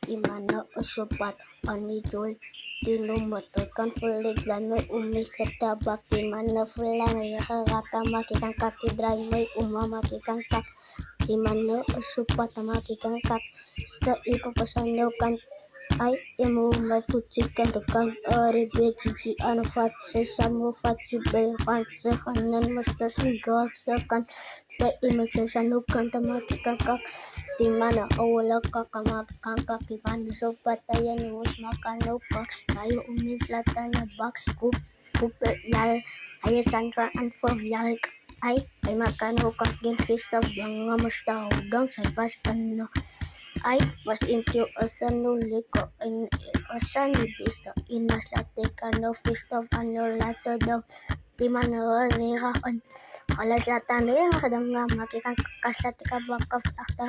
di mana usupat anidul tinumutol konflik lano umis ketabak di mana fulan raka makikang kakidray may umamakikang kak di mana usupat makikang kak sta ipapasanaw kan ay imo may futsikan tukan ribetsi ano fatse samu fatsi belfatse kanan mastasin gatsa kan ta imagsasanukan tamakikakak di mana awala kakamakikakak ibana sopat tayan umus makanupak tayo umislatan na bak kuper yal ayasan ka anfav yal ay makanukak gin fist of yang ngamasta udang sa paskan no ay mas intyo asan no liko in asan ni bista inaslate no fist of ano latsa daw di mana rera kan kalasatan rera kadang nga makikang kasat ka bakaf after